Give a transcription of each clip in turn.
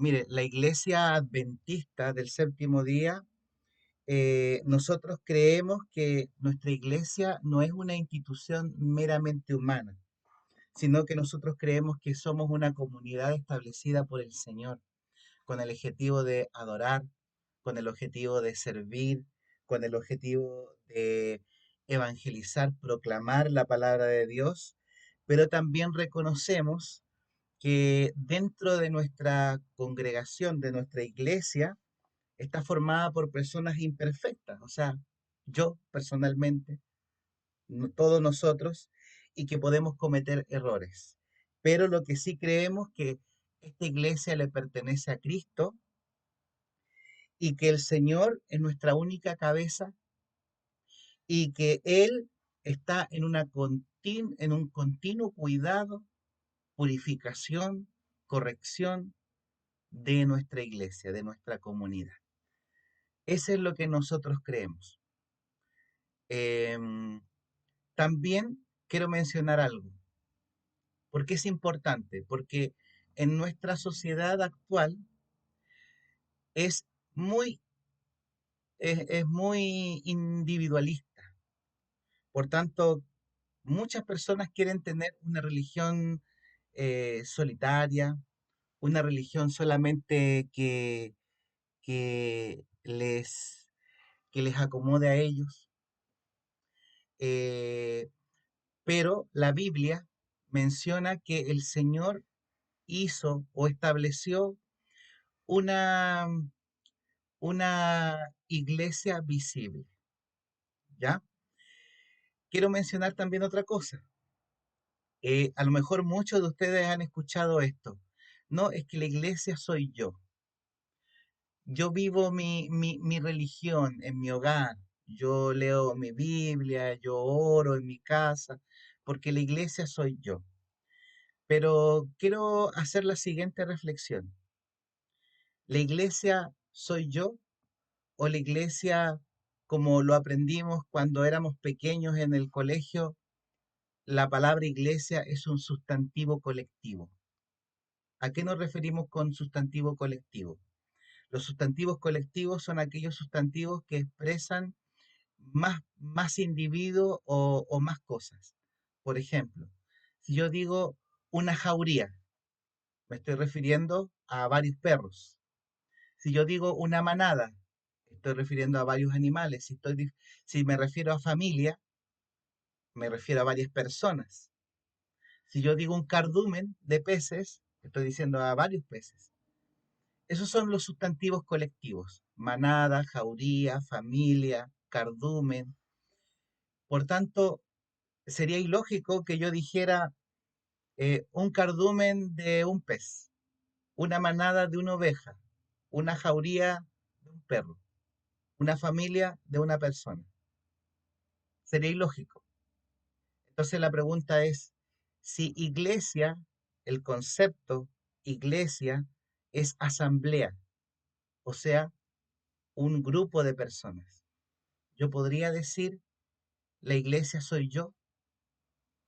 Mire, la iglesia adventista del séptimo día, nosotros creemos que nuestra iglesia no es una institución meramente humana, sino que nosotros creemos que somos una comunidad establecida por el Señor, con el objetivo de adorar, con el objetivo de servir, con el objetivo de evangelizar, proclamar la palabra de Dios, pero también reconocemos que dentro de nuestra congregación, de nuestra iglesia, está formada por personas imperfectas, o sea, yo personalmente, todos nosotros, y que podemos cometer errores. Pero lo que sí creemos que esta iglesia le pertenece a Cristo y que el Señor es nuestra única cabeza y que Él está en un continuo cuidado, purificación, corrección de nuestra iglesia, de nuestra comunidad. Eso es lo que nosotros creemos. Em, También quiero mencionar algo. ¿Por qué es importante? Porque en nuestra sociedad actual es muy, es muy individualista. Por tanto, muchas personas quieren tener una religión solitaria, una religión solamente que les, que les acomode a ellos. Eh, pero la Biblia menciona que el Señor hizo o estableció una, una iglesia visible, ¿ya? Quiero mencionar también otra cosa. A lo mejor muchos de ustedes han escuchado esto. No, es que la iglesia soy yo. Yo vivo mi religión en mi hogar. Yo leo mi Biblia, yo oro en mi casa, porque la iglesia soy yo. Pero quiero hacer la siguiente reflexión. ¿La iglesia soy yo o la iglesia, como lo aprendimos cuando éramos pequeños en el colegio, la palabra iglesia es un sustantivo colectivo? ¿A qué nos referimos con sustantivo colectivo? Los sustantivos colectivos son aquellos sustantivos que expresan más individuos o más cosas. Por ejemplo, si yo digo una jauría, me estoy refiriendo a varios perros. Si yo digo una manada, estoy refiriendo a varios animales. Si me refiero a familia, me refiero a varias personas. Si yo digo un cardumen de peces, estoy diciendo a varios peces. Esos son los sustantivos colectivos: manada, jauría, familia, cardumen. Por tanto, sería ilógico que yo dijera un cardumen de un pez, una manada de una oveja, una jauría de un perro, una familia de una persona. Sería ilógico. Entonces la pregunta es, si iglesia, el concepto iglesia es asamblea, o sea, un grupo de personas. Yo podría decir, la iglesia soy yo.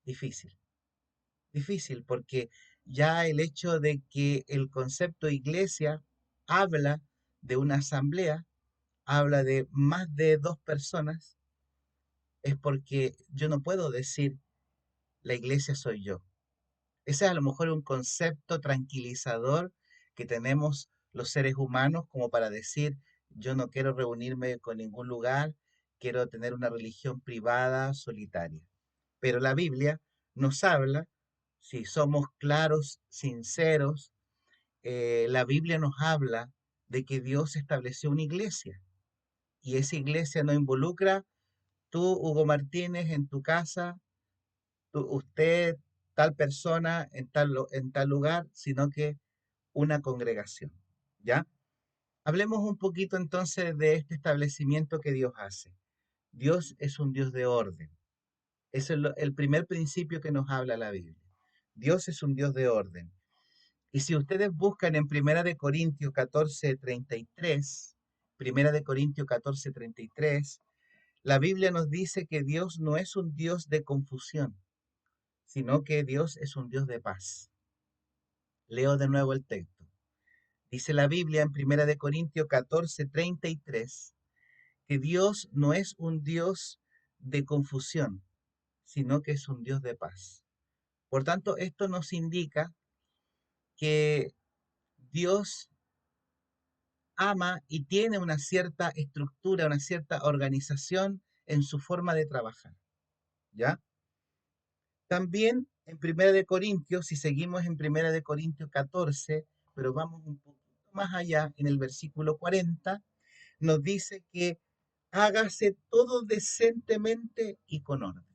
Difícil, difícil, porque ya el hecho de que el concepto iglesia habla de una asamblea, habla de más de dos personas, es porque yo no puedo decir, la iglesia soy yo. Ese es a lo mejor un concepto tranquilizador que tenemos los seres humanos como para decir, yo no quiero reunirme con ningún lugar, quiero tener una religión privada, solitaria. Pero la Biblia nos habla, si somos claros, sinceros, la Biblia nos habla de que Dios estableció una iglesia y esa iglesia no involucra tú, Hugo Martínez, en tu casa, usted, tal persona, en tal lugar, sino que una congregación. ¿Ya? Hablemos un poquito entonces de este establecimiento que Dios hace. Dios es un Dios de orden. Ese es el primer principio que nos habla la Biblia. Dios es un Dios de orden. Y si ustedes buscan en Primera de Corintios 14:33, Primera de Corintios 14:33, la Biblia nos dice que Dios no es un Dios de confusión, sino que Dios es un Dios de paz. Leo de nuevo el texto. Dice la Biblia en 1 Corintios 14:33 que Dios no es un Dios de confusión, sino que es un Dios de paz. Por tanto, esto nos indica que Dios ama y tiene una cierta estructura, una cierta organización en su forma de trabajar, ¿ya? También en Primera de Corintios, si seguimos en Primera de Corintios 14, pero vamos un poquito más allá, en el versículo 40, nos dice que hágase todo decentemente y con orden.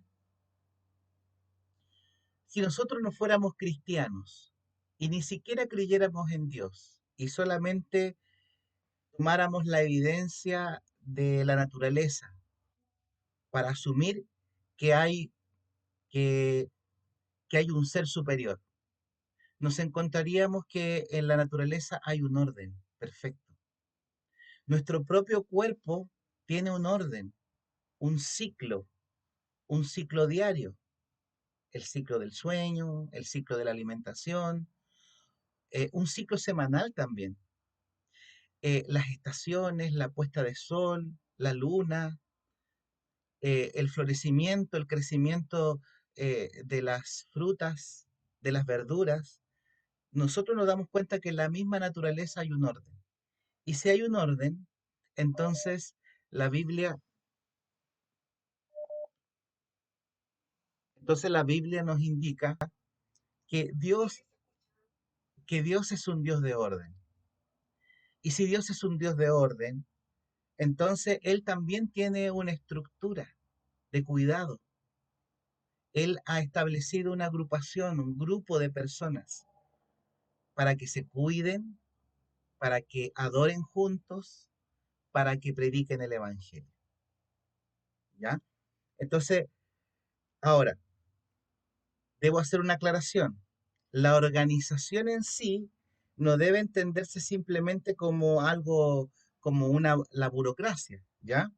Si nosotros no fuéramos cristianos y ni siquiera creyéramos en Dios y solamente tomáramos la evidencia de la naturaleza para asumir que hay, que, que hay un ser superior, nos encontraríamos que en la naturaleza hay un orden perfecto. Nuestro propio cuerpo tiene un orden, un un ciclo diario, el ciclo del sueño, el ciclo de la alimentación, un ciclo semanal también. Las estaciones, la puesta de sol, la luna, el florecimiento, el crecimiento de las frutas, de las verduras, nosotros nos damos cuenta que en la misma naturaleza hay un orden. Y si hay un orden, entonces la Biblia, entonces la Biblia nos indica que que Dios es un Dios de orden. Y si Dios es un Dios de orden, entonces Él también tiene una estructura de cuidado. Él ha establecido una agrupación, un grupo de personas para que se cuiden, para que adoren juntos, para que prediquen el Evangelio. ¿Ya? Entonces, ahora, debo hacer una aclaración. La organización en sí no debe entenderse simplemente como algo, como la burocracia, ¿ya?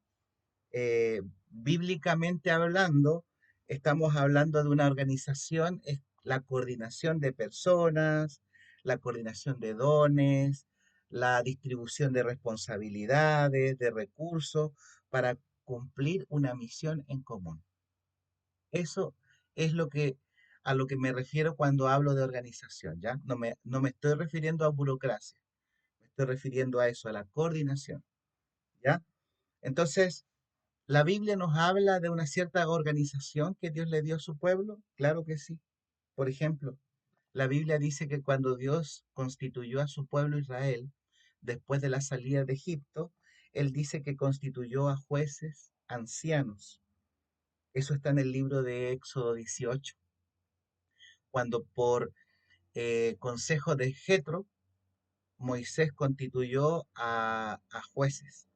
Bíblicamente hablando, estamos hablando de una organización, es la coordinación de personas, la coordinación de dones, la distribución de responsabilidades, de recursos para cumplir una misión en común. Eso es a lo que me refiero cuando hablo de organización, ¿ya? No me estoy refiriendo a burocracia, me estoy refiriendo a eso, a la coordinación, ¿ya? Entonces, ¿la Biblia nos habla de una cierta organización que Dios le dio a su pueblo? Claro que sí. Por ejemplo, la Biblia dice que cuando Dios constituyó a su pueblo Israel, después de la salida de Egipto, Él dice que constituyó a jueces ancianos. Eso está en el libro de Éxodo 18, cuando por consejo de Jetro, Moisés constituyó a jueces,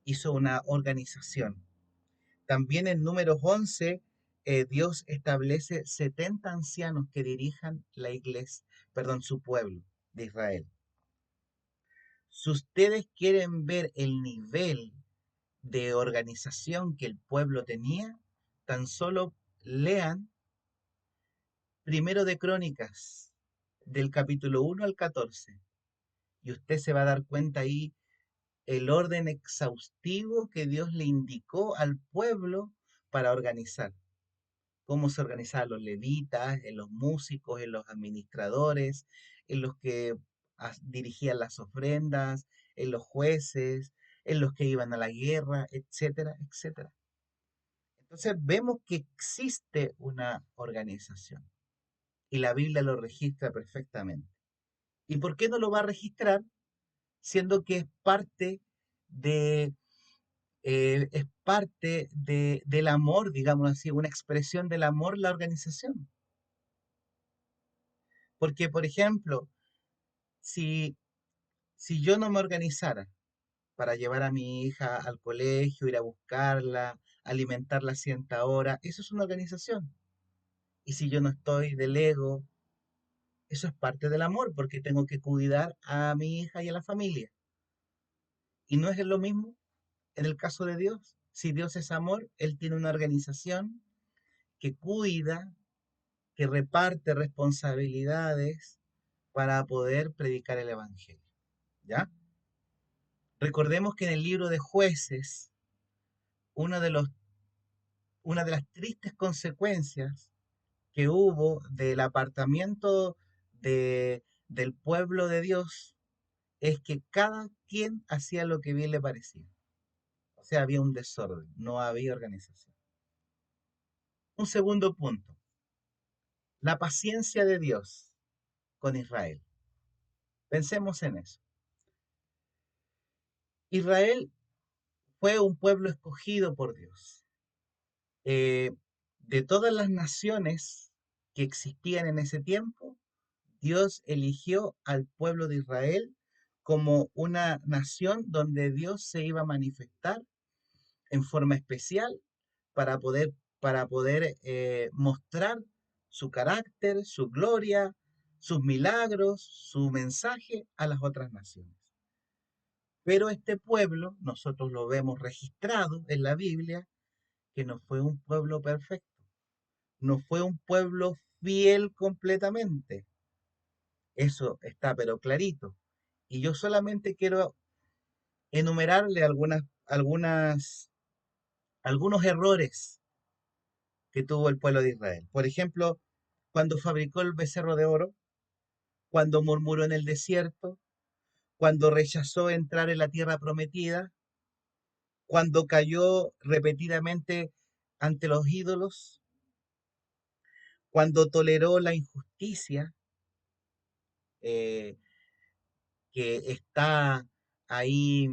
hizo una organización. También en Números 11, Dios establece 70 ancianos que dirijan la iglesia, perdón, su pueblo de Israel. Si ustedes quieren ver el nivel de organización que el pueblo tenía, tan solo lean Primero de Crónicas, del capítulo 1 al 14, y usted se va a dar cuenta ahí el orden exhaustivo que Dios le indicó al pueblo para organizar. Cómo se organizaban los levitas, en los músicos, en los administradores, en los que dirigían las ofrendas, en los jueces, en los que iban a la guerra, etcétera, etcétera. Entonces vemos que existe una organización y la Biblia lo registra perfectamente. ¿Y por qué no lo va a registrar? Siendo que de, es parte del amor, digamos así, una expresión del amor, la organización. Porque, por ejemplo, si, si yo no me organizara para llevar a mi hija al colegio, ir a buscarla, alimentarla a cierta hora, eso es una organización. Y si yo no estoy del ego, eso es parte del amor, porque tengo que cuidar a mi hija y a la familia. Y no es lo mismo en el caso de Dios. Si Dios es amor, Él tiene una organización que cuida, que reparte responsabilidades para poder predicar el Evangelio. ¿Ya? Recordemos que en el libro de Jueces, uno de los, una de las tristes consecuencias que hubo del apartamiento del pueblo de Dios es que cada quien hacía lo que bien le parecía. O sea, había un desorden, no había organización. Un segundo punto, la paciencia de Dios con Israel. Pensemos en eso. Israel fue un pueblo escogido por Dios. Eh, de todas las naciones que existían en ese tiempo, Dios eligió al pueblo de Israel como una nación donde Dios se iba a manifestar en forma especial para poder, para poder mostrar su carácter, su gloria, sus milagros, su mensaje a las otras naciones. Pero este pueblo, nosotros lo vemos registrado en la Biblia, que no fue un pueblo perfecto, no fue un pueblo fiel completamente. Eso está pero clarito. Y yo solamente quiero enumerarle algunos errores que tuvo el pueblo de Israel. Por ejemplo, cuando fabricó el becerro de oro, cuando murmuró en el desierto, cuando rechazó entrar en la tierra prometida, cuando cayó repetidamente ante los ídolos, cuando toleró la injusticia, eh, que está ahí,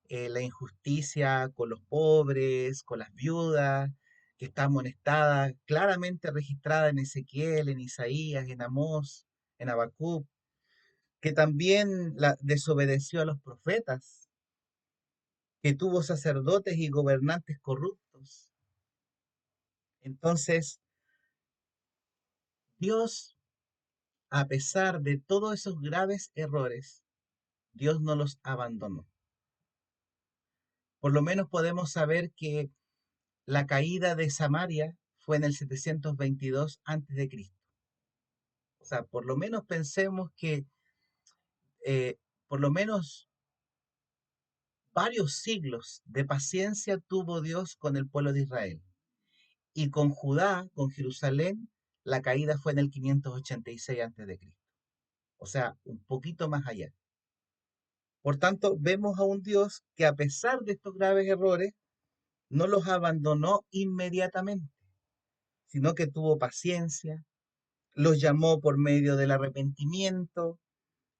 la injusticia con los pobres, con las viudas, que está amonestada, claramente registrada en Ezequiel, en Isaías, en Amós, en Habacuc, que también desobedeció a los profetas, que tuvo sacerdotes y gobernantes corruptos. Entonces, Dios, a pesar de todos esos graves errores, Dios no los abandonó. Por lo menos podemos saber que la caída de Samaria fue en el 722 antes de Cristo. O sea, por lo menos pensemos que por lo menos varios siglos de paciencia tuvo Dios con el pueblo de Israel. Y con Judá, con Jerusalén, la caída fue en el 586 antes de Cristo. O sea, un poquito más allá. Por tanto, vemos a un Dios que a pesar de estos graves errores, no los abandonó inmediatamente, sino que tuvo paciencia, los llamó por medio del arrepentimiento,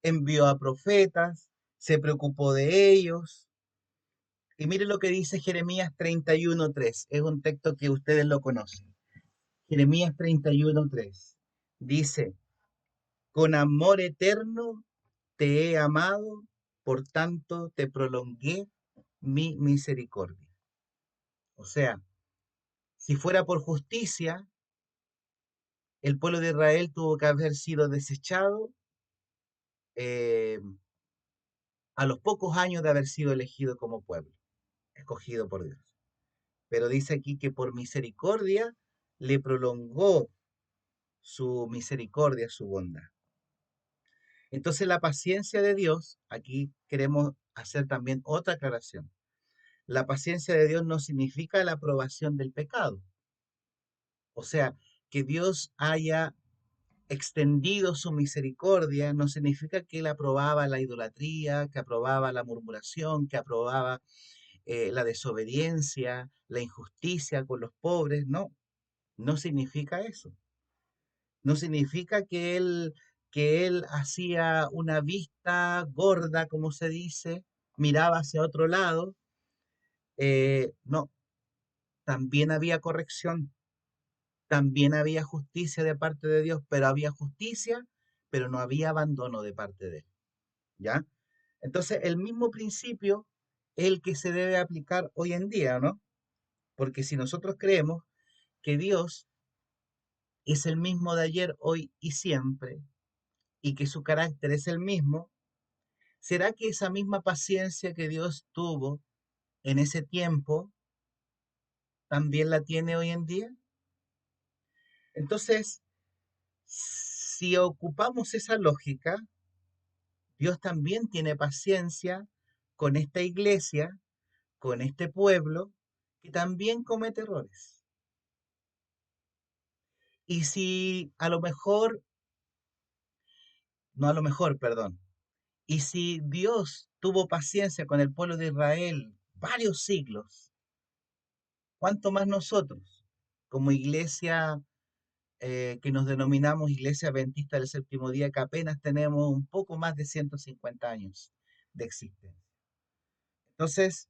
envió a profetas, se preocupó de ellos. Y mire lo que dice Jeremías 31:3. Es un texto que ustedes lo conocen. Jeremías 31:3. Dice, con amor eterno te he amado, por tanto te prolongué mi misericordia. O sea, si fuera por justicia, el pueblo de Israel tuvo que haber sido desechado eh, a los pocos años de haber sido elegido como pueblo, escogido por Dios. Pero dice aquí que por misericordia le prolongó su misericordia, su bondad. Entonces la paciencia de Dios, aquí queremos hacer también otra aclaración. La paciencia de Dios no significa la aprobación del pecado. O sea, que Dios haya extendido su misericordia no significa que él aprobaba la idolatría, que aprobaba la murmuración, que aprobaba la desobediencia, la injusticia con los pobres. No, no significa eso. No significa que él hacía una vista gorda, como se dice, miraba hacia otro lado. No, también había corrección, también había justicia de parte de Dios, pero había justicia, pero no había abandono de parte de él. ¿Ya? Entonces, el mismo principio es el que se debe aplicar hoy en día, ¿no? Porque si nosotros creemos que Dios es el mismo de ayer, hoy y siempre, y que su carácter es el mismo, ¿será que esa misma paciencia que Dios tuvo en ese tiempo también la tiene hoy en día? Entonces, si ocupamos esa lógica, Dios también tiene paciencia con esta iglesia, con este pueblo, que también comete errores. Y si a lo mejor, no a lo mejor, perdón, y si Dios tuvo paciencia con el pueblo de Israel varios siglos, ¿cuánto más nosotros, como iglesia que nos denominamos Iglesia Adventista del Séptimo Día, que apenas tenemos un poco más de 150 años de existencia? Entonces,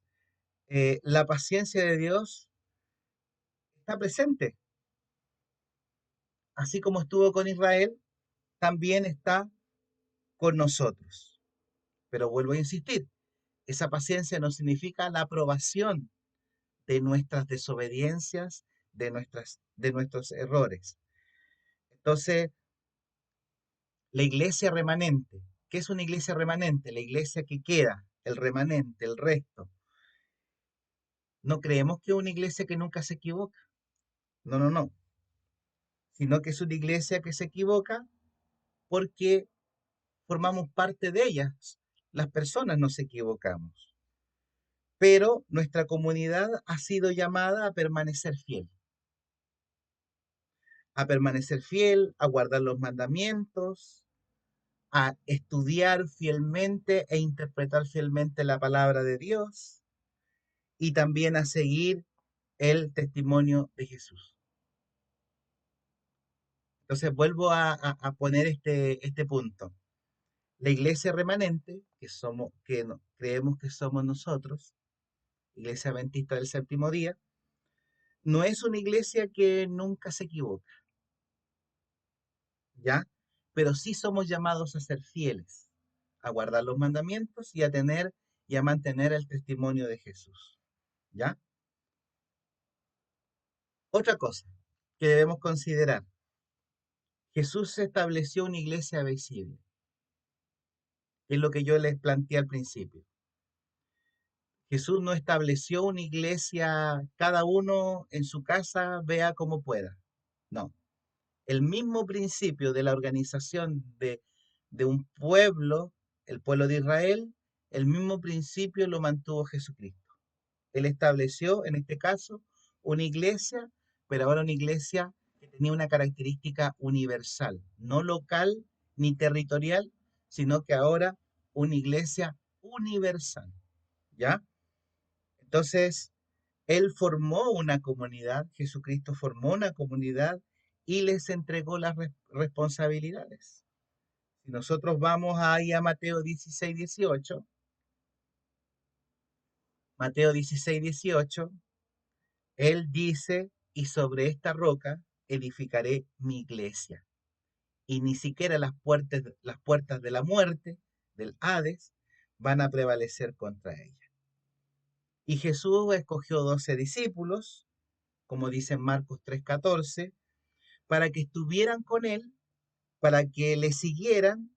la paciencia de Dios está presente, así como estuvo con Israel, también está con nosotros. Pero vuelvo a insistir, esa paciencia no significa la aprobación de nuestras desobediencias, de nuestros errores. Entonces, la iglesia remanente, ¿qué es una iglesia remanente? La iglesia que queda, el remanente, el resto. No creemos que es una iglesia que nunca se equivoca, no, no, no, sino que es una iglesia que se equivoca porque formamos parte de ellas. Las personas nos equivocamos, pero nuestra comunidad ha sido llamada a permanecer fiel, a guardar los mandamientos, a estudiar fielmente e interpretar fielmente la palabra de Dios y también a seguir el testimonio de Jesús. Entonces vuelvo a poner este punto. La iglesia remanente, creemos que somos nosotros, Iglesia Adventista del Séptimo Día, no es una iglesia que nunca se equivoca, ¿ya? Pero sí somos llamados a ser fieles, a guardar los mandamientos y a tener y a mantener el testimonio de Jesús, ¿ya? Otra cosa que debemos considerar, Jesús estableció una iglesia visible, que es lo que yo les planteé al principio. Jesús no estableció una iglesia, cada uno en su casa vea como pueda. No, el mismo principio de la organización de un pueblo, el pueblo de Israel, el mismo principio lo mantuvo Jesucristo. Él estableció, en este caso, una iglesia, pero ahora una iglesia que tenía una característica universal, no local ni territorial, sino que ahora una iglesia universal, ¿ya? Entonces, Él formó una comunidad, Jesucristo formó una comunidad y les entregó las responsabilidades. Si nosotros vamos ahí a Mateo 16, 18, Él dice, y sobre esta roca edificaré mi iglesia. Y ni siquiera las puertas de la muerte, del Hades, van a prevalecer contra ella. Y Jesús escogió 12 discípulos, como dice en Marcos 3:14, para que estuvieran con él, para que le siguieran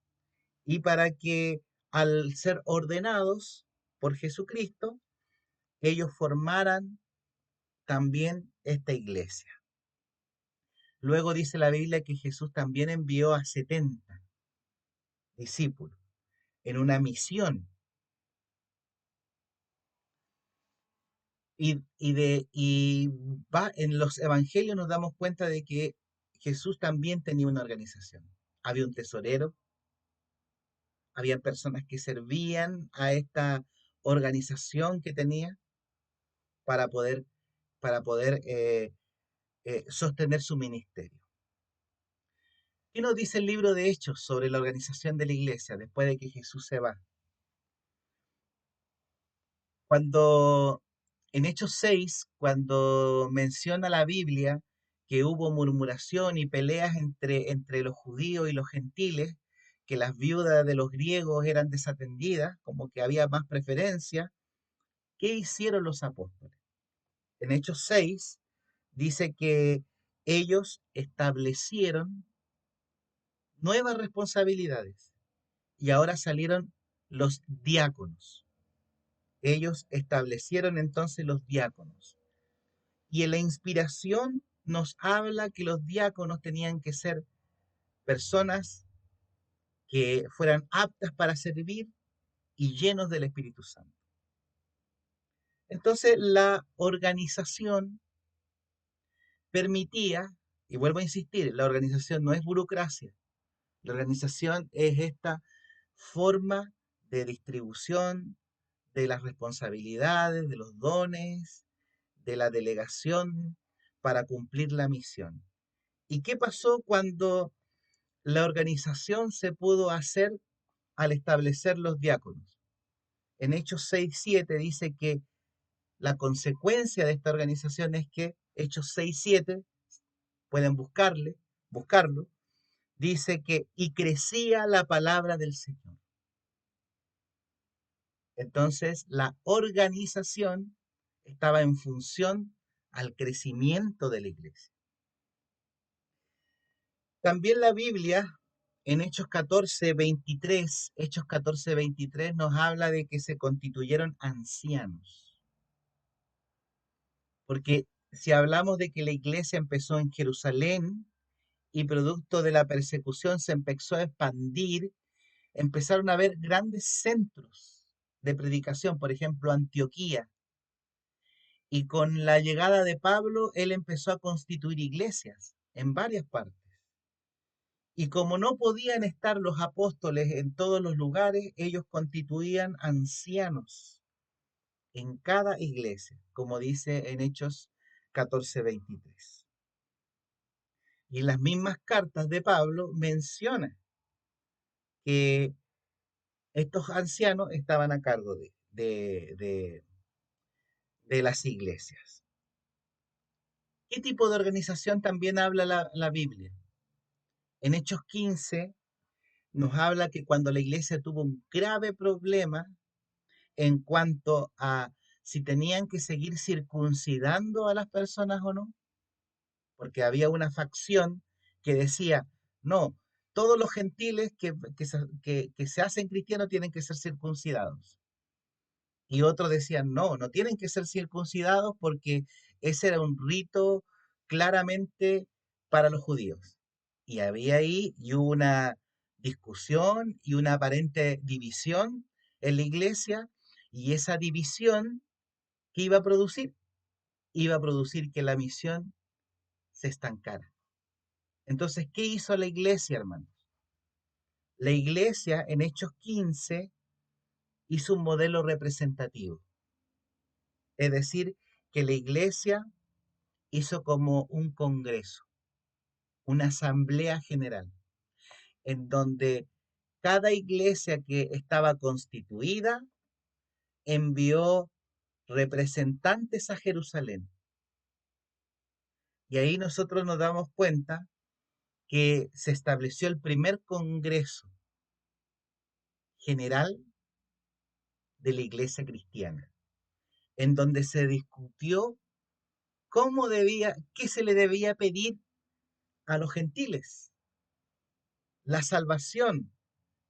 y para que al ser ordenados por Jesucristo, ellos formaran también esta iglesia. Luego dice la Biblia que Jesús también envió a 70 discípulos en una misión. Y va en los evangelios nos damos cuenta de que Jesús también tenía una organización. Había un tesorero, había personas que servían a esta organización que tenía para poder, para poder sostener su ministerio. ¿Qué nos dice el libro de Hechos sobre la organización de la iglesia después de que Jesús se va? Cuando en Hechos 6, cuando menciona la Biblia que hubo murmuración y peleas entre los judíos y los gentiles, que las viudas de los griegos eran desatendidas, como que había más preferencia, ¿qué hicieron los apóstoles? En Hechos 6 dice que ellos establecieron nuevas responsabilidades y ahora salieron los diáconos. Ellos establecieron entonces los diáconos. Y en la inspiración nos habla que los diáconos tenían que ser personas que fueran aptas para servir y llenos del Espíritu Santo. Entonces, la organización permitía, y vuelvo a insistir, la organización no es burocracia, la organización es esta forma de distribución de las responsabilidades, de los dones, de la delegación para cumplir la misión. ¿Y qué pasó cuando la organización se pudo hacer al establecer los diáconos? En Hechos 6:7 dice que la consecuencia de esta organización es que Hechos 6:7, pueden buscarlo, dice que y crecía la palabra del Señor. Entonces, la organización estaba en función al crecimiento de la iglesia. También la Biblia, en Hechos 14:23 nos habla de que se constituyeron ancianos. Porque si hablamos de que la iglesia empezó en Jerusalén y producto de la persecución se empezó a expandir, empezaron a haber grandes centros de predicación, por ejemplo, Antioquía. Y con la llegada de Pablo, él empezó a constituir iglesias en varias partes. Y como no podían estar los apóstoles en todos los lugares, ellos constituían ancianos en cada iglesia, como dice en Hechos 14:23. Y en las mismas cartas de Pablo menciona que estos ancianos estaban a cargo de las iglesias. ¿Qué tipo de organización también habla la Biblia? En Hechos 15 nos habla que cuando la iglesia tuvo un grave problema en cuanto a si tenían que seguir circuncidando a las personas o no, porque había una facción que decía, no, todos los gentiles que se hacen cristianos tienen que ser circuncidados. Y otros decían, no, no tienen que ser circuncidados porque ese era un rito claramente para los judíos. Y había ahí y hubo una discusión y una aparente división en la iglesia, y esa división, ¿qué iba a producir? Iba a producir que la misión se estancara. Entonces, ¿qué hizo la iglesia, hermanos? La iglesia en Hechos 15 hizo un modelo representativo, es decir, que la iglesia hizo como un congreso, una asamblea general, en donde cada iglesia que estaba constituida envió representantes a Jerusalén. Y ahí nosotros nos damos cuenta que se estableció el primer congreso general de la iglesia cristiana, en donde se discutió qué se le debía pedir a los gentiles, la salvación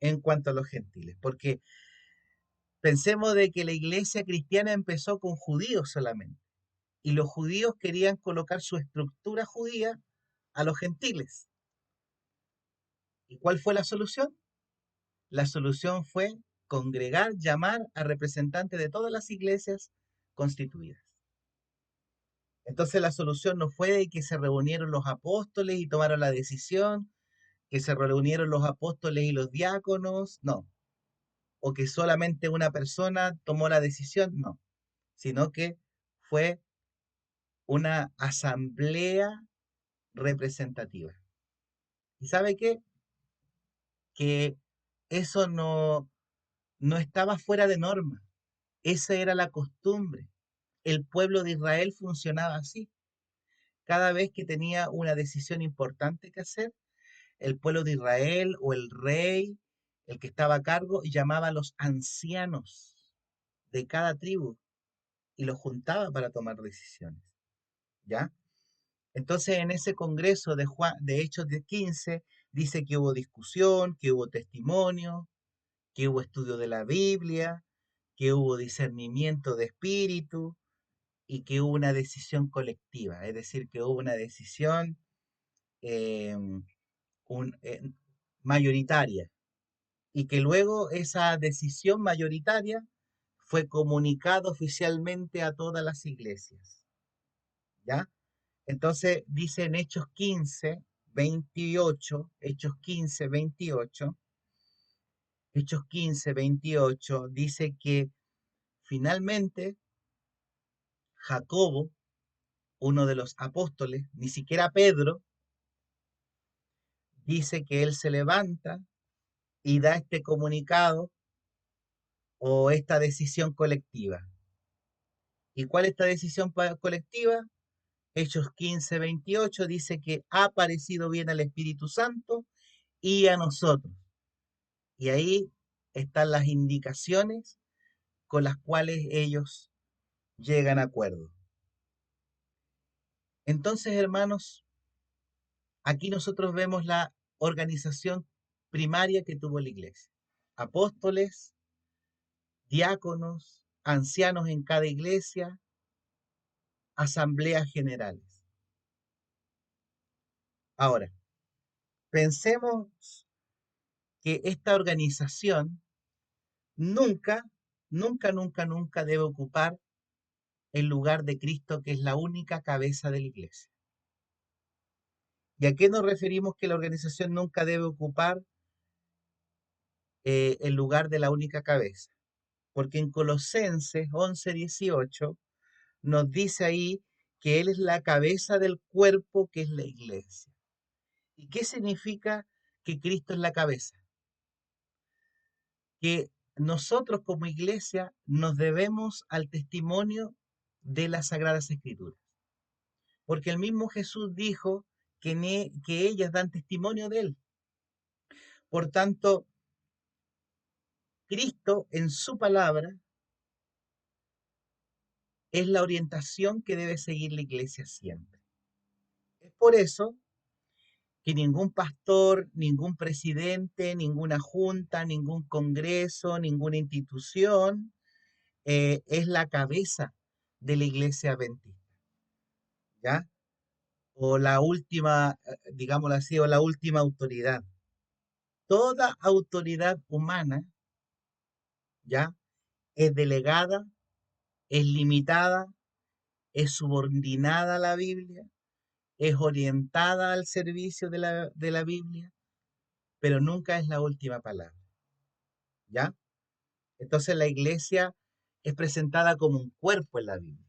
en cuanto a los gentiles, porque pensemos de que la iglesia cristiana empezó con judíos solamente, y los judíos querían colocar su estructura judía a los gentiles. ¿Y cuál fue la solución? La solución fue congregar, llamar a representantes de todas las iglesias constituidas. Entonces la solución no fue de que se reunieron los apóstoles y tomaron la decisión, que se reunieron los apóstoles y los diáconos, no, o que solamente una persona tomó la decisión, no, sino que fue una asamblea representativa. ¿Y sabe qué? Que eso no estaba fuera de norma, esa era la costumbre. El pueblo de Israel funcionaba así. Cada vez que tenía una decisión importante que hacer, el pueblo de Israel o el rey, el que estaba a cargo, llamaba a los ancianos de cada tribu y los juntaba para tomar decisiones. ¿Ya? Entonces, en ese congreso de Hechos de 15, dice que hubo discusión, que hubo testimonio, que hubo estudio de la Biblia, que hubo discernimiento de espíritu y que hubo una decisión colectiva, es decir, que hubo una decisión eh, un- eh, mayoritaria. y que luego esa decisión mayoritaria fue comunicada oficialmente a todas las iglesias, ¿ya? Entonces dice en Hechos 15, 28, Hechos 15, 28, dice que finalmente Jacobo, uno de los apóstoles, ni siquiera Pedro, dice que él se levanta y da este comunicado o esta decisión colectiva. ¿Y cuál es esta decisión colectiva? Hechos 15, 28 dice que ha parecido bien al Espíritu Santo y a nosotros. Y ahí están las indicaciones con las cuales ellos llegan a acuerdo. Entonces, hermanos, aquí nosotros vemos la organización primaria que tuvo la iglesia. Apóstoles, diáconos, ancianos en cada iglesia, asambleas generales. Ahora, pensemos que esta organización nunca, nunca debe ocupar el lugar de Cristo, que es la única cabeza de la iglesia. ¿Y a qué nos referimos que la organización nunca debe ocupar el lugar de la única cabeza? Porque en Colosenses 11:18 nos dice ahí que Él es la cabeza del cuerpo, que es la iglesia. ¿Y qué significa que Cristo es la cabeza? Que nosotros como iglesia nos debemos al testimonio de las Sagradas Escrituras. Porque el mismo Jesús dijo que ellas dan testimonio de Él. Por tanto, Cristo en su palabra es la orientación que debe seguir la iglesia siempre. Es por eso que ningún pastor, ningún presidente, ninguna junta, ningún congreso, ninguna institución es la cabeza de la iglesia adventista, ¿ya? O la última, digámoslo así, o la última autoridad. Toda autoridad humana, ¿ya? Es delegada, es limitada, es subordinada a la Biblia, es orientada al servicio de la Biblia, pero nunca es la última palabra, ¿ya? Entonces la iglesia es presentada como un cuerpo en la Biblia,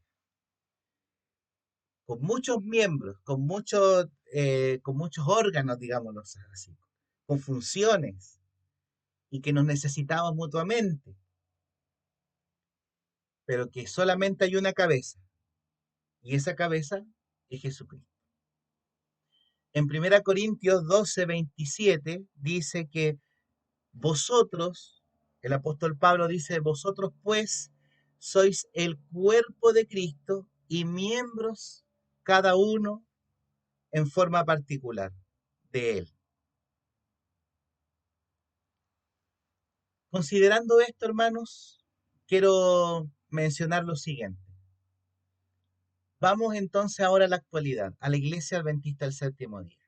con muchos miembros, con muchos órganos, digámoslo así, con funciones y que nos necesitamos mutuamente, pero que solamente hay una cabeza y esa cabeza es Jesucristo. En 1 Corintios 12:27 dice que vosotros, el apóstol Pablo dice, vosotros pues sois el cuerpo de Cristo y miembros cada uno en forma particular de él. Considerando esto, hermanos, quiero mencionar lo siguiente. Vamos entonces ahora a la actualidad, a la Iglesia Adventista del Séptimo Día.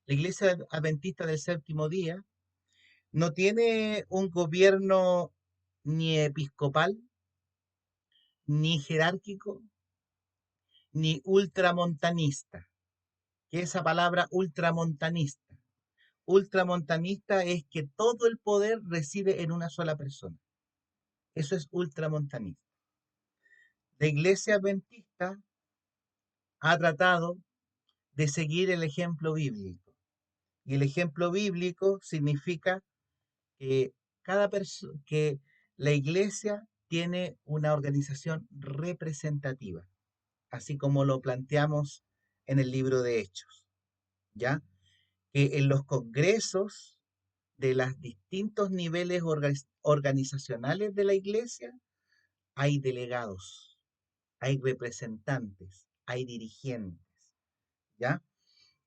La Iglesia Adventista del Séptimo Día no tiene un gobierno ni episcopal, ni jerárquico, ni ultramontanista. ¿Qué es esa palabra ultramontanista? Ultramontanista es que todo el poder reside en una sola persona. Eso es ultramontanista. La Iglesia Adventista ha tratado de seguir el ejemplo bíblico. Y el ejemplo bíblico significa que que la iglesia tiene una organización representativa, así como lo planteamos en el libro de Hechos, ¿ya? Que en los congresos de los distintos niveles organizacionales de la iglesia hay delegados, hay representantes, hay dirigentes, ¿ya?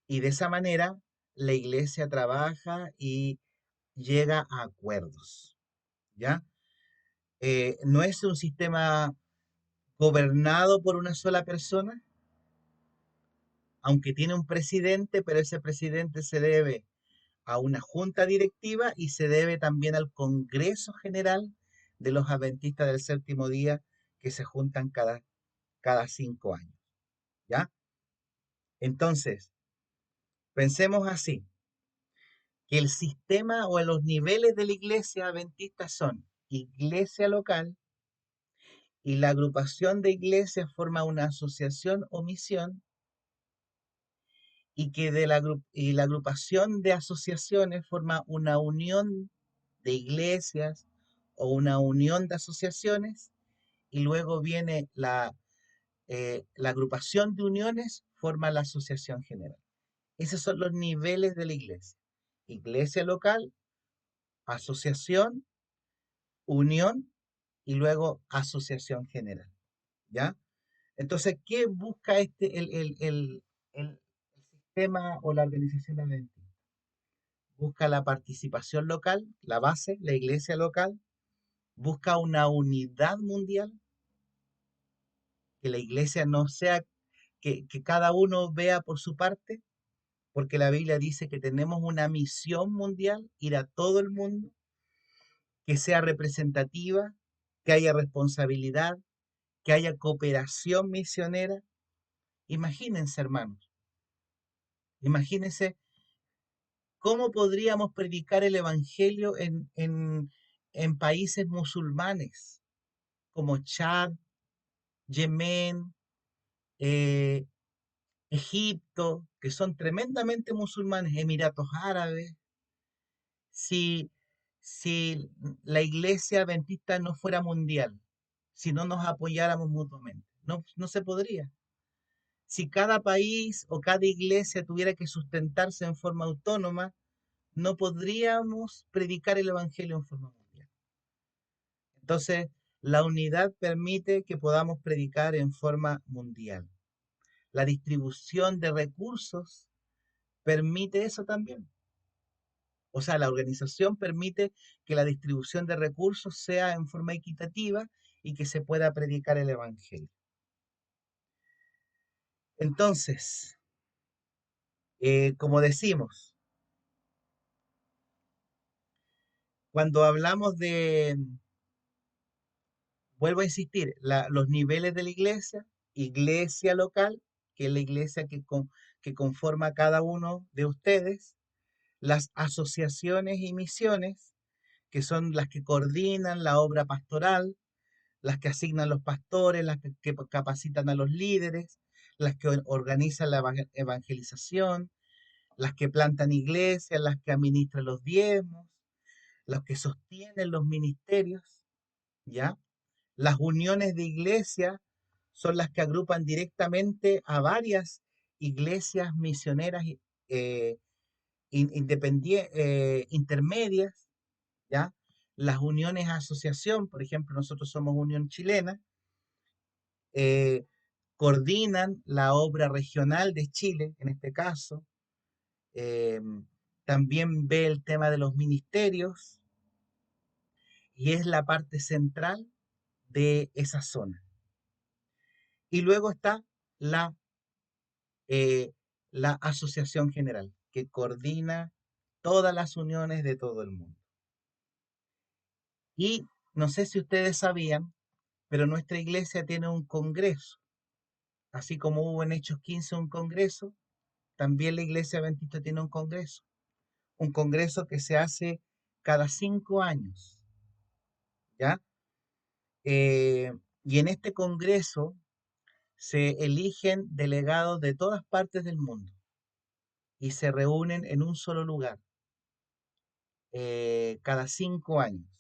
Y de esa manera la iglesia trabaja y llega a acuerdos, ¿ya? No es un sistema gobernado por una sola persona, aunque tiene un presidente, pero ese presidente se debe a una junta directiva y se debe también al Congreso General de los Adventistas del Séptimo Día que se juntan cada 5 años, ¿ya? Entonces, pensemos así, que el sistema o los niveles de la iglesia adventista son iglesia local y la agrupación de iglesias forma una asociación o misión y que y la agrupación de asociaciones forma una unión de iglesias o una unión de asociaciones y luego viene la agrupación de uniones forma la asociación general. Esos son los niveles de la iglesia. Iglesia local, asociación, unión y luego asociación general. ¿Ya? Entonces, ¿qué busca el sistema o la organización adventista? Busca la participación local, la base, la iglesia local, busca una unidad mundial, que la iglesia no sea, que cada uno vea por su parte, porque la Biblia dice que tenemos una misión mundial, ir a todo el mundo, que sea representativa, que haya responsabilidad, que haya cooperación misionera. Imagínense, hermanos, imagínense cómo podríamos predicar el Evangelio en países musulmanes como Chad, Yemen, eh, Egipto, que son tremendamente musulmanes, Emiratos Árabes, si, si la iglesia adventista no fuera mundial, si no nos apoyáramos mutuamente. No, no se podría. Si cada país o cada iglesia tuviera que sustentarse en forma autónoma, no podríamos predicar el Evangelio en forma mundial. Entonces, la unidad permite que podamos predicar en forma mundial. La distribución de recursos permite eso también. O sea, la organización permite que la distribución de recursos sea en forma equitativa y que se pueda predicar el Evangelio. Entonces, como decimos, cuando hablamos vuelvo a insistir, los niveles de la iglesia, iglesia local, que es la iglesia que conforma cada uno de ustedes, las asociaciones y misiones, que son las que coordinan la obra pastoral, las que asignan los pastores, las que capacitan a los líderes, las que organizan la evangelización, las que plantan iglesias, las que administran los diezmos, los que sostienen los ministerios, ¿ya? Las uniones de iglesia son las que agrupan directamente a varias iglesias misioneras eh, intermedias, ¿ya? Las uniones asociación, por ejemplo, nosotros somos Unión Chilena, eh, coordinan la obra regional de Chile, en este caso. eh, También ve el tema de los ministerios y es la parte central de esa zona. Y luego está la, eh, la Asociación General, que coordina todas las uniones de todo el mundo. Y no sé si ustedes sabían, pero nuestra iglesia tiene un congreso, así como hubo en Hechos 15 un congreso, también la iglesia adventista tiene un congreso que se hace cada 5 años, ¿ya? Y en este congreso se eligen delegados de todas partes del mundo y se reúnen en un solo lugar cada 5 años.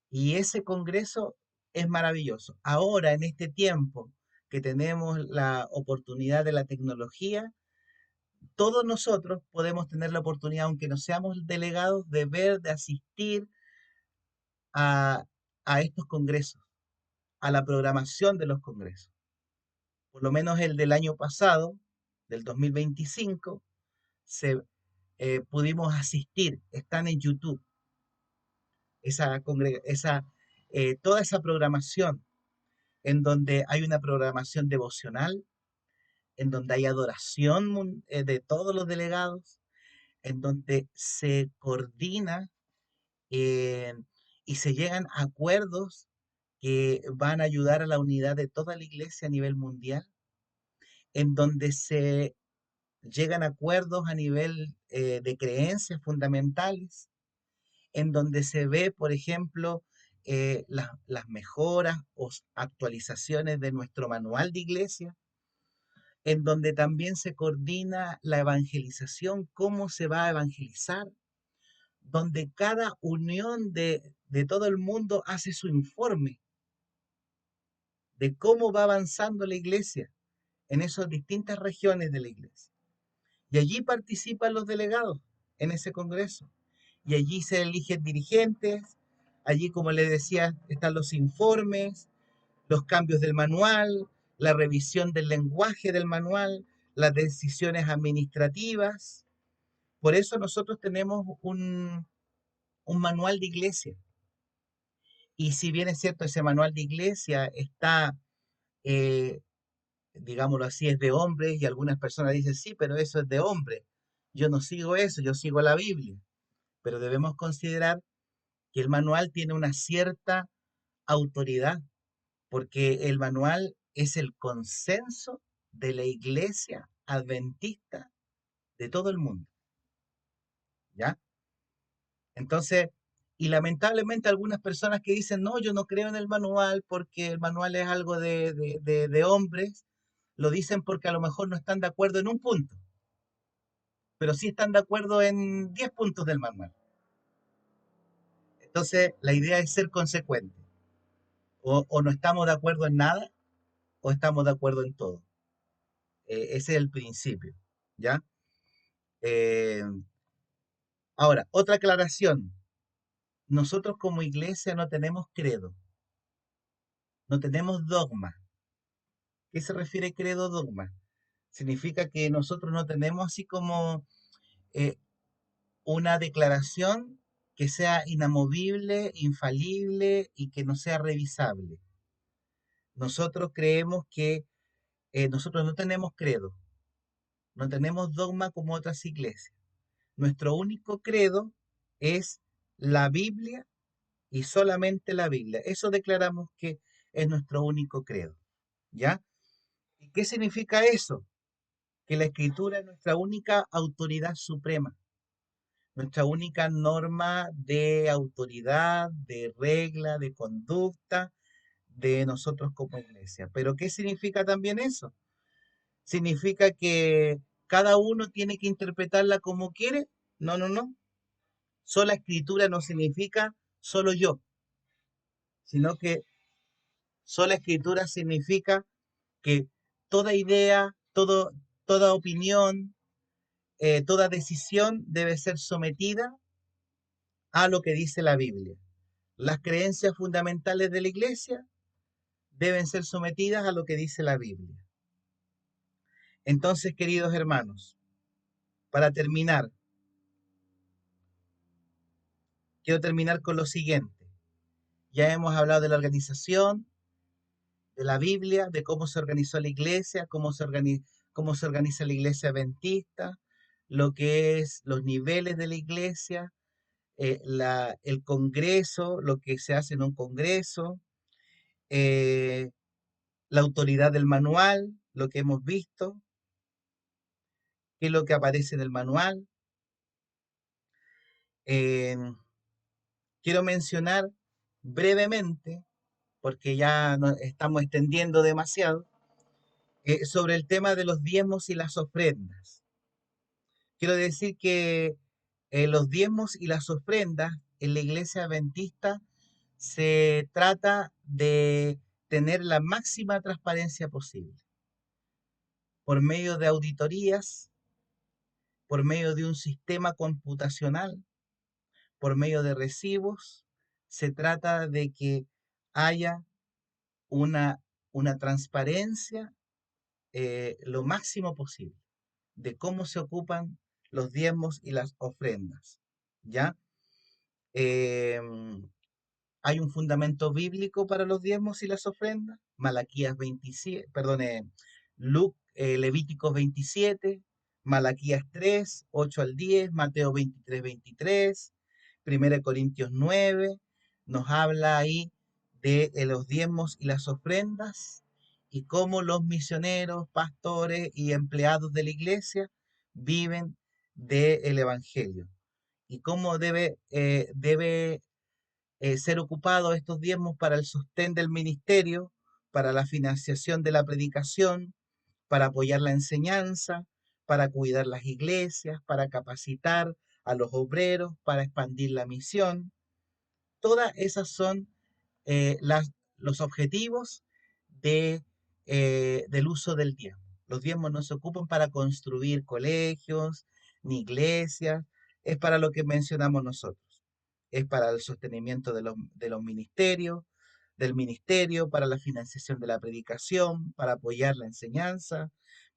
Y ese congreso es maravilloso. Ahora, en este tiempo que tenemos la oportunidad de la tecnología, todos nosotros podemos tener la oportunidad, aunque no seamos delegados, de ver, de asistir a, a estos congresos, a la programación de los congresos. Por lo menos el del año pasado, del 2025, pudimos asistir, están en YouTube, toda esa programación, en donde hay una programación devocional, en donde hay adoración de todos los delegados, en donde se coordina eh, y se llegan a acuerdos que van a ayudar a la unidad de toda la iglesia a nivel mundial, en donde se llegan a acuerdos a nivel de creencias fundamentales, en donde se ve, por ejemplo, las mejoras o actualizaciones de nuestro manual de iglesia, en donde también se coordina la evangelización, cómo se va a evangelizar, donde cada unión de todo el mundo hace su informe de cómo va avanzando la iglesia en esas distintas regiones de la iglesia. Y allí participan los delegados en ese congreso. Y allí se eligen dirigentes, allí, como le decía, están los informes, los cambios del manual, la revisión del lenguaje del manual, las decisiones administrativas. Por eso nosotros tenemos un manual de iglesia. Y si bien es cierto, ese manual de iglesia está, eh, digámoslo así, es de hombres y algunas personas dicen, sí, pero eso es de hombre. Yo no sigo eso, yo sigo la Biblia. Pero debemos considerar que el manual tiene una cierta autoridad, porque el manual es el consenso de la iglesia adventista de todo el mundo, ¿ya? Entonces, y lamentablemente algunas personas que dicen, no, yo no creo en el manual porque el manual es algo de hombres, lo dicen porque a lo mejor no están de acuerdo en un punto, pero sí están de acuerdo en 10 puntos del manual. Entonces, la idea es ser consecuente. O no estamos de acuerdo en nada o estamos de acuerdo en todo. Ese es el principio, ¿ya? Eh, Ahora, otra aclaración. Nosotros como iglesia no tenemos credo, no tenemos dogma. ¿Qué se refiere credo dogma? Significa que nosotros no tenemos así como eh, una declaración que sea inamovible, infalible y que no sea revisable. Nosotros creemos que nosotros no tenemos credo, no tenemos dogma como otras iglesias. Nuestro único credo es la Biblia y solamente la Biblia. Eso declaramos que es nuestro único credo, ¿ya? ¿Y qué significa eso? Que la escritura es nuestra única autoridad suprema, nuestra única norma de autoridad, de regla, de conducta de nosotros como iglesia. Pero ¿qué significa también eso? ¿Significa que cada uno tiene que interpretarla como quiere? No, no, no. Sola escritura no significa solo yo, sino que sola escritura significa que toda idea, toda opinión, toda decisión debe ser sometida a lo que dice la Biblia. Las creencias fundamentales de la iglesia deben ser sometidas a lo que dice la Biblia. Entonces, queridos hermanos, para terminar, quiero terminar con lo siguiente. Ya hemos hablado de la organización, de la Biblia, de cómo se organizó la iglesia, cómo se organiza la iglesia adventista, lo que es los niveles de la iglesia, el congreso, lo que se hace en un congreso, eh, la autoridad del manual, lo que hemos visto, qué es lo que aparece en el manual. Eh, Quiero mencionar brevemente, porque ya nos estamos extendiendo demasiado, sobre el tema de los diezmos y las ofrendas. Quiero decir que los diezmos y las ofrendas en la iglesia adventista se trata de tener la máxima transparencia posible por medio de auditorías, por medio de un sistema computacional, por medio de recibos. Se trata de que haya una, una transparencia lo máximo posible de cómo se ocupan los diezmos y las ofrendas. ¿Ya? Eh, Hay un fundamento bíblico para los diezmos y las ofrendas. Malaquías 27, perdón, Levíticos 27, Malaquías 3, 8 al 10, Mateo 23, 23, 1 Corintios 9, nos habla ahí de los diezmos y las ofrendas y cómo los misioneros, pastores y empleados de la iglesia viven del Evangelio y cómo debe ser ocupados estos diezmos para el sostén del ministerio, para la financiación de la predicación, para apoyar la enseñanza, para cuidar las iglesias, para capacitar a los obreros, para expandir la misión. Todas esas son los objetivos de, del uso del diezmo. Los diezmos no se ocupan para construir colegios ni iglesias, es para lo que mencionamos nosotros. Es para el sostenimiento de los ministerios, del ministerio, para la financiación de la predicación, para apoyar la enseñanza,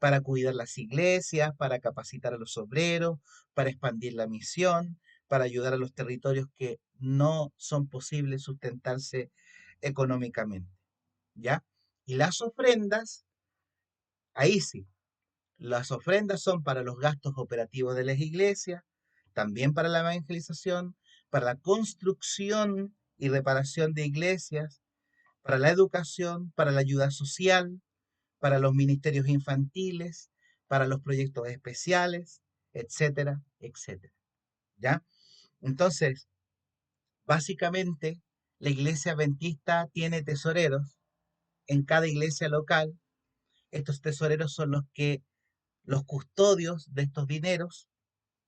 para cuidar las iglesias, para capacitar a los obreros, para expandir la misión, para ayudar a los territorios que no son posibles sustentarse económicamente, ¿ya? Y las ofrendas, ahí sí, las ofrendas son para los gastos operativos de las iglesias, también para la evangelización, para la construcción y reparación de iglesias, para la educación, para la ayuda social, para los ministerios infantiles, para los proyectos especiales, etcétera, etcétera, ¿ya? Entonces, básicamente, la iglesia adventista tiene tesoreros en cada iglesia local. Estos tesoreros son los custodios de estos dineros,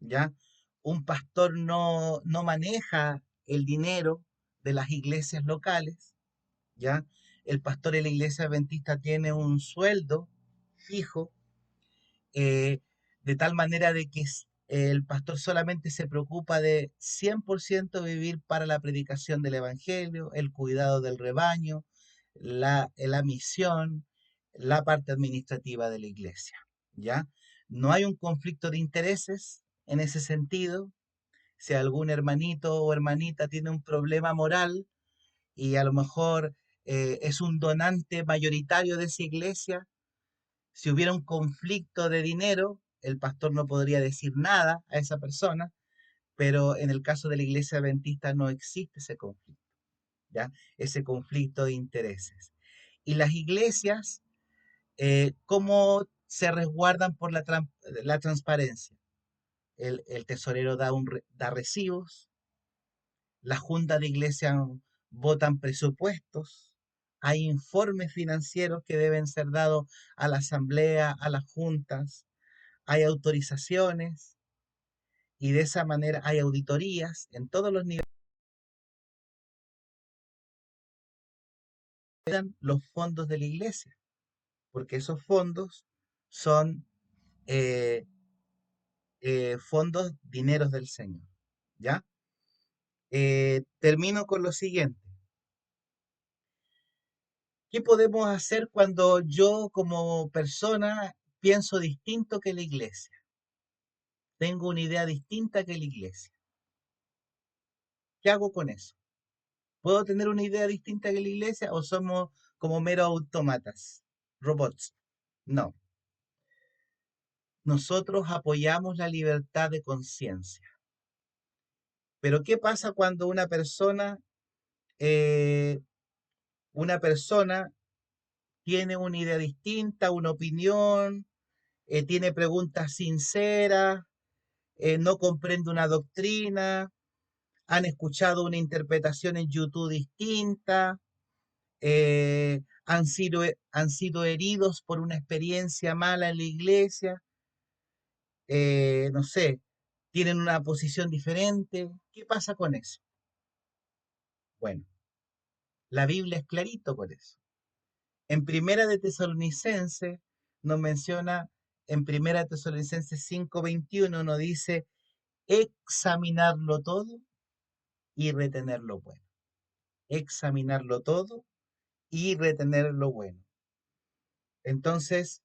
¿ya? Un pastor no maneja el dinero de las iglesias locales, ¿ya? El pastor de la iglesia adventista tiene un sueldo fijo, eh, de tal manera de que el pastor solamente se preocupa de 100% vivir para la predicación del evangelio, el cuidado del rebaño, la misión, la parte administrativa de la iglesia, ¿ya? No hay un conflicto de intereses en ese sentido. Si algún hermanito o hermanita tiene un problema moral y a lo mejor es un donante mayoritario de esa iglesia, si hubiera un conflicto de dinero, el pastor no podría decir nada a esa persona, pero en el caso de la iglesia adventista no existe ese conflicto, ¿ya? Ese conflicto de intereses. Y las iglesias, ¿cómo se resguardan por la transparencia? El tesorero da recibos, las juntas de iglesia votan presupuestos, hay informes financieros que deben ser dados a la asamblea, a las juntas, hay autorizaciones y de esa manera hay auditorías en todos los niveles de los fondos de la iglesia, porque esos fondos son eh, fondos, dineros del Señor. ¿Ya? Termino con lo siguiente. ¿Qué podemos hacer cuando yo como persona pienso distinto que la iglesia? Tengo una idea distinta que la iglesia. ¿Qué hago con eso? ¿Puedo tener una idea distinta que la iglesia o somos como meros autómatas, robots? No. Nosotros apoyamos la libertad de conciencia. Pero ¿qué pasa cuando eh, una persona tiene una idea distinta, una opinión, tiene preguntas sinceras, no comprende una doctrina, han escuchado una interpretación en YouTube distinta, han sido heridos por una experiencia mala en la iglesia, no sé, tienen una posición diferente? ¿Qué pasa con eso? Bueno, la Biblia es clarito con eso. En Primera de Tesalonicense nos menciona, en Primera de Tesalonicenses 5:21 nos dice examinarlo todo y retener lo bueno. Examinarlo todo y retener lo bueno. Entonces,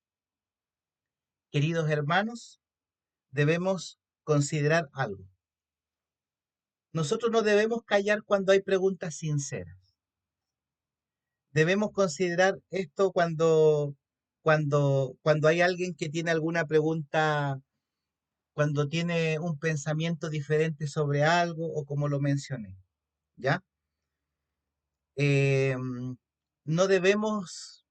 queridos hermanos, debemos considerar algo. Nosotros no debemos callar cuando hay preguntas sinceras. Debemos considerar esto cuando hay alguien que tiene alguna pregunta cuando tiene un pensamiento diferente sobre algo o como lo mencioné, ¿ya? Em, no debemos,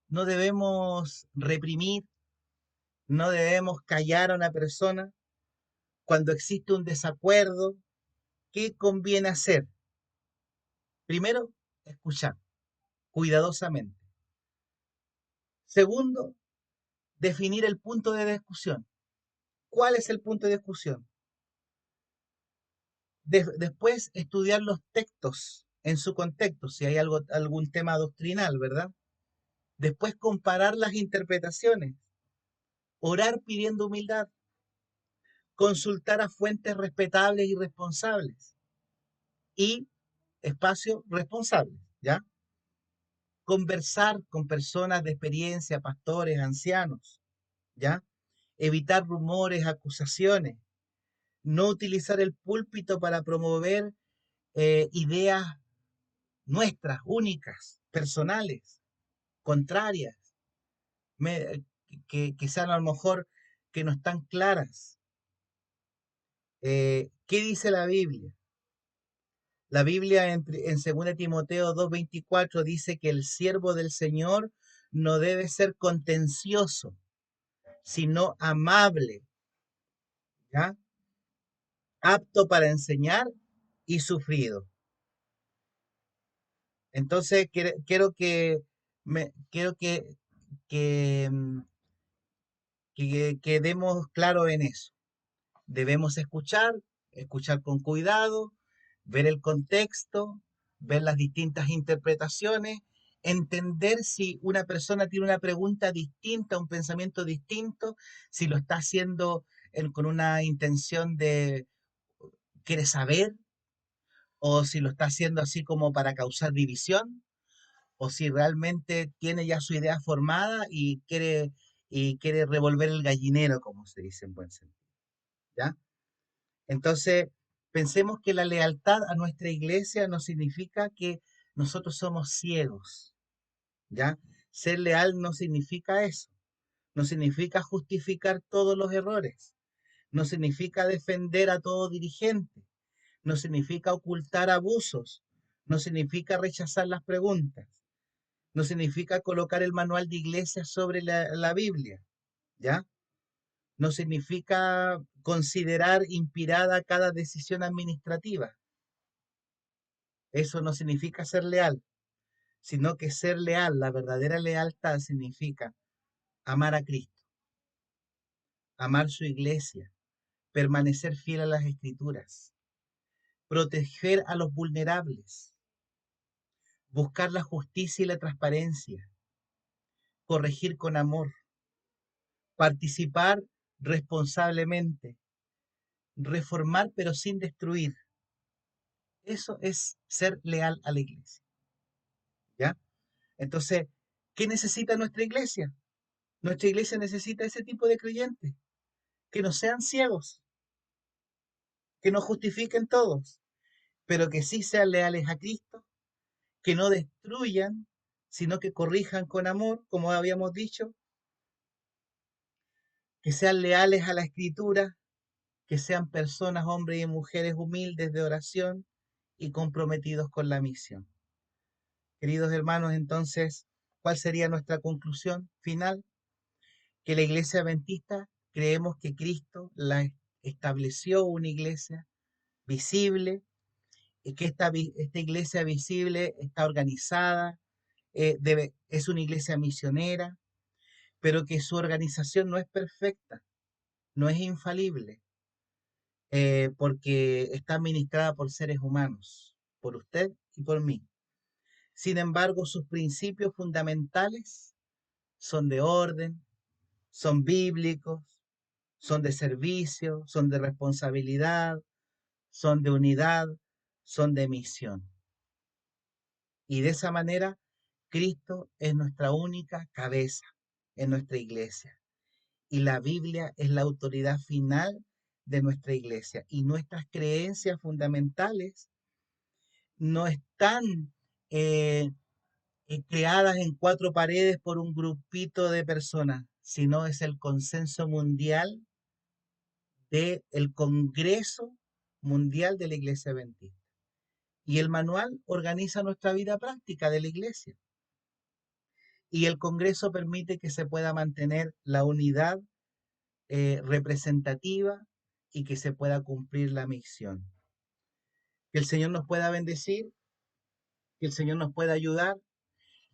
no debemos reprimir, no debemos callar a una persona cuando existe un desacuerdo. ¿Qué conviene hacer? Primero, escuchar cuidadosamente. Segundo, definir el punto de discusión. ¿Cuál es el punto de discusión? Después, estudiar los textos en su contexto, si hay algún tema doctrinal, ¿verdad? Después, comparar las interpretaciones. Orar pidiendo humildad. Consultar a fuentes respetables y responsables. Y espacios responsables, ¿ya? Conversar con personas de experiencia, pastores, ancianos, ¿ya? Evitar rumores, acusaciones, no utilizar el púlpito para promover ideas nuestras, únicas, personales, contrarias, que sean a lo mejor que no están claras. ¿Qué dice la Biblia? La Biblia en 2 Timoteo 2:24 dice que el siervo del Señor no debe ser contencioso, sino amable, ¿ya? Apto para enseñar y sufrido. Entonces, quiero que, mm, que quedemos claros en eso. Debemos escuchar, escuchar con cuidado, ver el contexto, ver las distintas interpretaciones, entender si una persona tiene una pregunta distinta, un pensamiento distinto, si lo está haciendo con una intención de quiere saber, o si lo está haciendo así como para causar división, o si realmente tiene ya su idea formada y quiere revolver el gallinero, como se dice en buen sentido, ¿ya? Entonces, pensemos que la lealtad a nuestra iglesia no significa que nosotros somos ciegos, ¿ya? Ser leal no significa eso, no significa justificar todos los errores, no significa defender a todo dirigente, no significa ocultar abusos, no significa rechazar las preguntas, no significa colocar el manual de iglesia sobre la Biblia, ¿ya? No significa considerar inspirada cada decisión administrativa. Eso no significa ser leal, sino que ser leal, la verdadera lealtad significa amar a Cristo, amar su iglesia, permanecer fiel a las escrituras, proteger a los vulnerables, buscar la justicia y la transparencia, corregir con amor, participar responsablemente, reformar pero sin destruir. Eso es ser leal a la iglesia, ¿ya? Entonces, ¿qué necesita nuestra iglesia? Nuestra iglesia necesita ese tipo de creyentes, que no sean ciegos, que no justifiquen todos, pero que sí sean leales a Cristo, que no destruyan, sino que corrijan con amor, como habíamos dicho, que sean leales a la escritura, que sean personas, hombres y mujeres humildes de oración y comprometidos con la misión. Queridos hermanos, entonces, ¿cuál sería nuestra conclusión final? Que la iglesia adventista creemos que Cristo estableció una iglesia visible y que esta iglesia visible está organizada, es una iglesia misionera, pero que su organización no es perfecta, no es infalible, porque está administrada por seres humanos, por usted y por mí. Sin embargo, sus principios fundamentales son de orden, son bíblicos, son de servicio, son de responsabilidad, son de unidad, son de misión. Y de esa manera, Cristo es nuestra única cabeza en nuestra iglesia. Y la Biblia es la autoridad final de nuestra iglesia. Y nuestras creencias fundamentales no están eh, creadas en cuatro paredes por un grupito de personas, sino es el consenso mundial del Congreso Mundial de la Iglesia Adventista. Y el manual organiza nuestra vida práctica de la iglesia. Y el Congreso permite que se pueda mantener la unidad representativa y que se pueda cumplir la misión. Que el Señor nos pueda bendecir, que el Señor nos pueda ayudar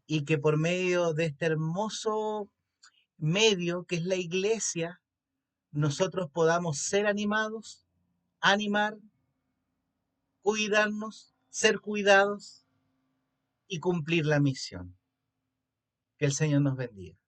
y que por medio de este hermoso medio que es la iglesia, nosotros podamos ser animados, animar, cuidarnos, ser cuidados y cumplir la misión. Que el Señor nos bendiga.